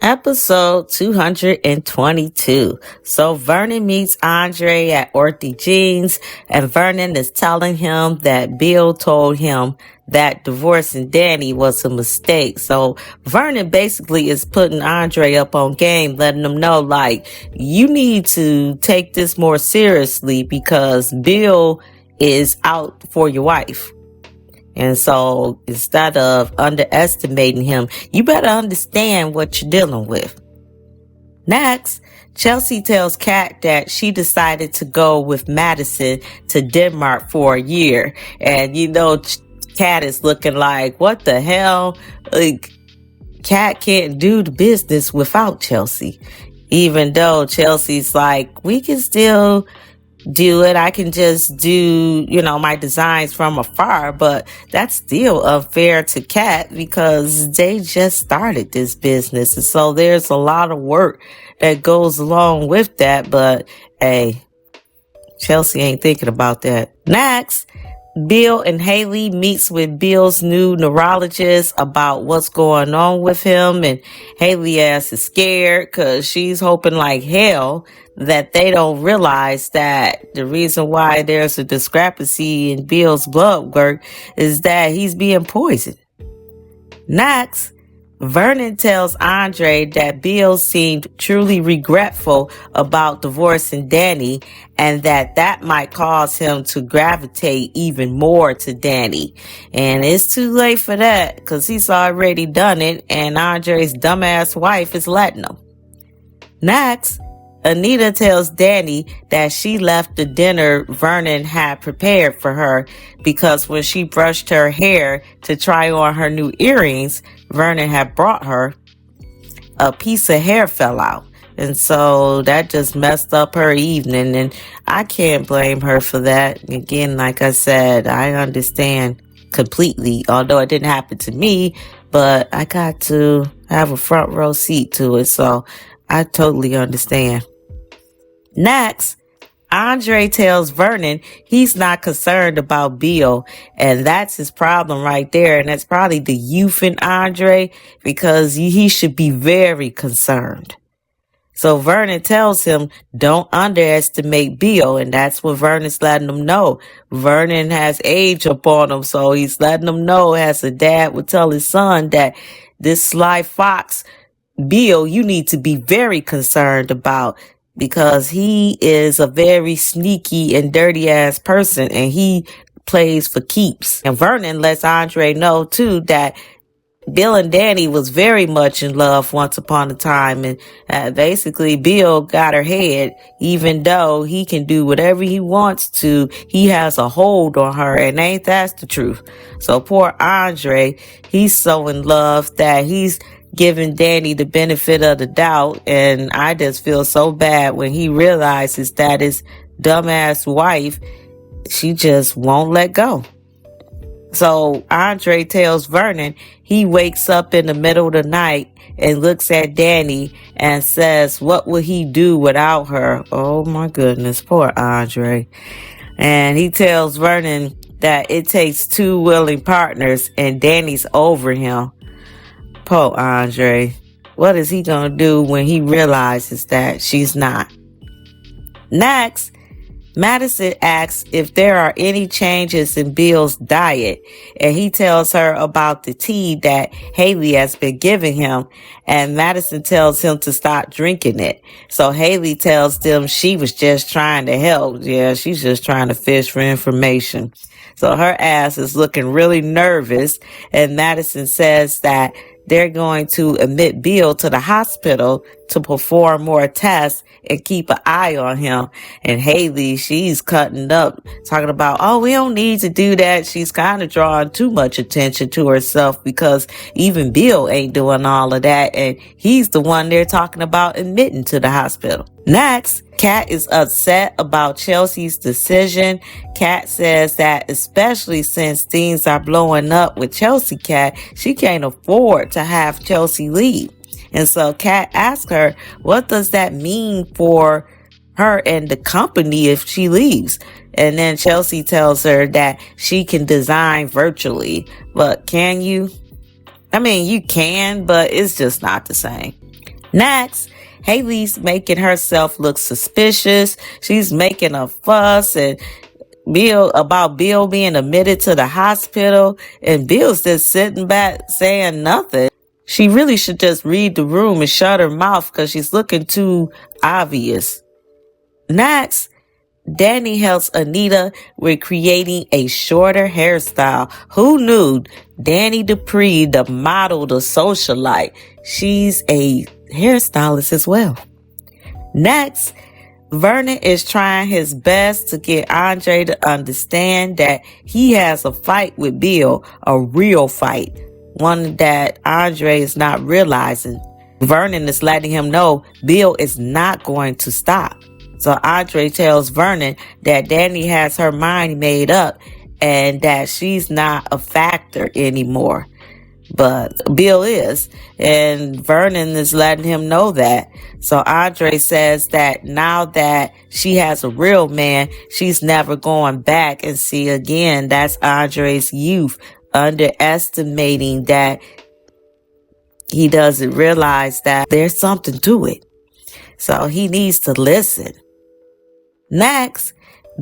Episode 222. So Vernon meets Andre at Orthy Jeans, and Vernon is telling him that Bill told him that divorcing Danny was a mistake. So Vernon basically is putting Andre up on game, letting him know, like, you need to take this more seriously because Bill is out for your wife. And so instead of underestimating him, you better understand what you're dealing with. Next, Chelsea tells Kat that she decided to go with Madison to Denmark for a year. And you know, Kat is looking like, what the hell? Like, Kat can't do the business without Chelsea. Even though Chelsea's like, we can still do it. I can just do, my designs from afar, but that's still unfair to Kat because they just started this business. And so there's a lot of work that goes along with that. But hey, Chelsea ain't thinking about that. Next, Bill and Haley meets with Bill's new neurologist about what's going on with him. And Haley ass is scared because she's hoping like hell that they don't realize that the reason why there's a discrepancy in Bill's blood work is that he's being poisoned. Next, Vernon tells Andre that Bill seemed truly regretful about divorcing Danny and that might cause him to gravitate even more to Danny. And it's too late for that because he's already done it and Andre's dumbass wife is letting him. Next, Anita tells Danny that she left the dinner Vernon had prepared for her because when she brushed her hair to try on her new earrings Vernon had brought her, a piece of hair fell out. And so that just messed up her evening. And I can't blame her for that. Again, like I said, I understand completely, although it didn't happen to me, but I got to have a front row seat to it. So I totally understand. Next, Andre tells Vernon he's not concerned about Bill, and that's his problem right there. And that's probably the youth in Andre because he should be very concerned. So Vernon tells him don't underestimate Bill, and that's what Vernon's letting him know. Vernon has age up on him, so he's letting him know as a dad would tell his son that this sly fox, Bill, you need to be very concerned about. Because he is a very sneaky and dirty ass person and he plays for keeps. And Vernon lets Andre know too that Bill and Danny was very much in love once upon a time. And basically Bill got her head, even though he can do whatever he wants to. He has a hold on her and ain't that the truth? So poor Andre, he's so in love that he's giving Danny the benefit of the doubt, and I just feel so bad when he realizes that his dumbass wife, she just won't let go. So Andre tells Vernon he wakes up in the middle of the night and looks at Danny and says, what would he do without her? Oh my goodness, poor Andre. And he tells Vernon that it takes two willing partners and Danny's over him. Poor Andre. What is he going to do when he realizes that she's not? Next, Madison asks if there are any changes in Bill's diet, and he tells her about the tea that Haley has been giving him, and Madison tells him to stop drinking it. So Haley tells them she was just trying to help. Yeah, she's just trying to fish for information. So her ass is looking really nervous, and Madison says that they're going to admit Bill to the hospital to perform more tests and keep an eye on him. And Haley, she's cutting up, talking about, oh, we don't need to do that. She's kind of drawing too much attention to herself because even Bill ain't doing all of that. And he's the one they're talking about admitting to the hospital. Next, Kat is upset about Chelsea's decision. Kat says that especially since things are blowing up with Chelsea Kat, she can't afford to have Chelsea leave. And so Kat asks her, what does that mean for her and the company if she leaves? And then Chelsea tells her that she can design virtually. But can you? I mean, you can, but it's just not the same. Next, Haley's making herself look suspicious. She's making a fuss and Bill being admitted to the hospital, and Bill's just sitting back saying nothing. She really should just read the room and shut her mouth because she's looking too obvious. Next, Danny helps Anita with creating a shorter hairstyle. Who knew Danny Dupree, the model, the socialite, she's a hairstylist as well. Next, Vernon is trying his best to get Andre to understand that he has a fight with Bill, a real fight, one that Andre is not realizing. Vernon is letting him know Bill is not going to stop. So Andre tells Vernon that Danny has her mind made up and that she's not a factor anymore. But Bill is, and Vernon is letting him know that. So Andre says that now that she has a real man, she's never going back and see again. That's Andre's youth underestimating that he doesn't realize that there's something to it. So he needs to listen. Next,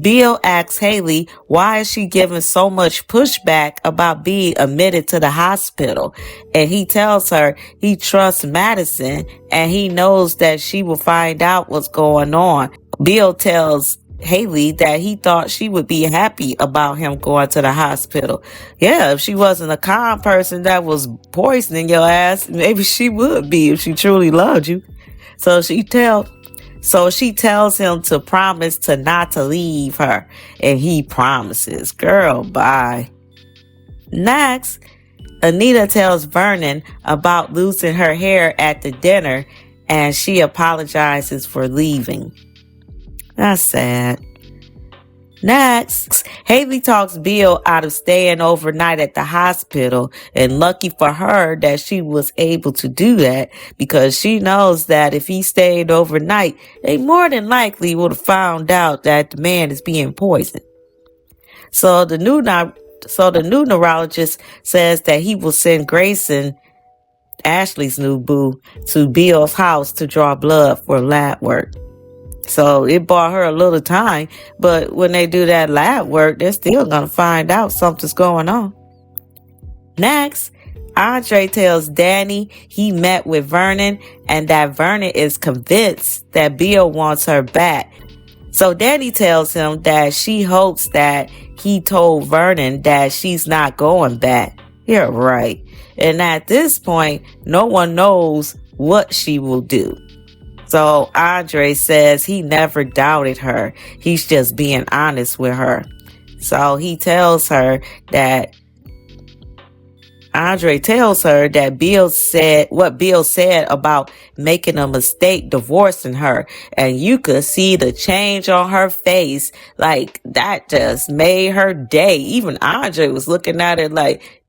Bill asks Haley why is she giving so much pushback about being admitted to the hospital, and he tells her he trusts Madison and he knows that she will find out what's going on. Bill tells Haley that he thought she would be happy about him going to the hospital. Yeah, if she wasn't a con person that was poisoning your ass, maybe she would be if she truly loved you. So she tells him to promise to not to leave her, and he promises. Girl, bye. Next, Anita tells Vernon about losing her hair at the dinner, and she apologizes for leaving. That's sad. Next, Haley talks Bill out of staying overnight at the hospital, and lucky for her that she was able to do that because she knows that if he stayed overnight, they more than likely would have found out that the man is being poisoned. So the new neurologist says that he will send Grayson, Ashley's new boo, to Bill's house to draw blood for lab work. So it bought her a little time, but when they do that lab work, they're still going to find out something's going on. Next, Andre tells Danny he met with Vernon and that Vernon is convinced that Bill wants her back. So Danny tells him that she hopes that he told Vernon that she's not going back. You're right. And at this point, no one knows what she will do. So Andre says he never doubted her. He's just being honest with her. So he tells her that Andre tells her that Bill said about making a mistake divorcing her. And you could see the change on her face. Like, that just made her day. Even Andre was looking at it like,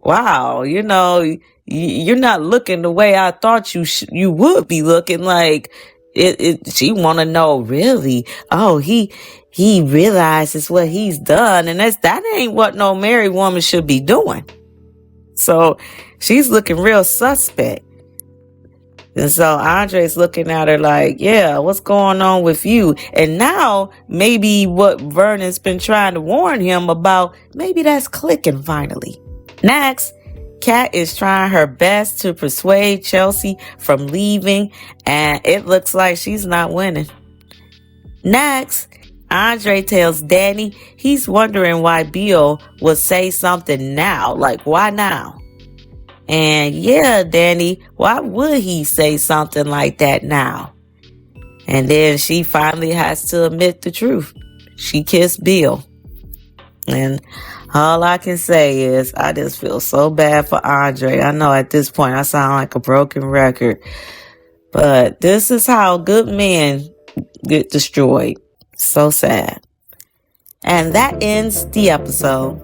wow, you're not looking the way I thought you would be looking. Like, she want to know, really? Oh, he realizes what he's done, and that ain't what no married woman should be doing. So she's looking real suspect. And so Andre's looking at her like, yeah, what's going on with you? And now maybe what Vernon's been trying to warn him about, maybe that's clicking finally. Next, Kat is trying her best to persuade Chelsea from leaving, and it looks like she's not winning. Next, Andre tells Danny he's wondering why Bill would say something now. Like, why now? And yeah, Danny, why would he say something like that now? And then she finally has to admit the truth. She kissed Bill. And all I can say is I just feel so bad for Andre. I know at this point I sound like a broken record, but this is how good men get destroyed. So sad. And that ends the episode.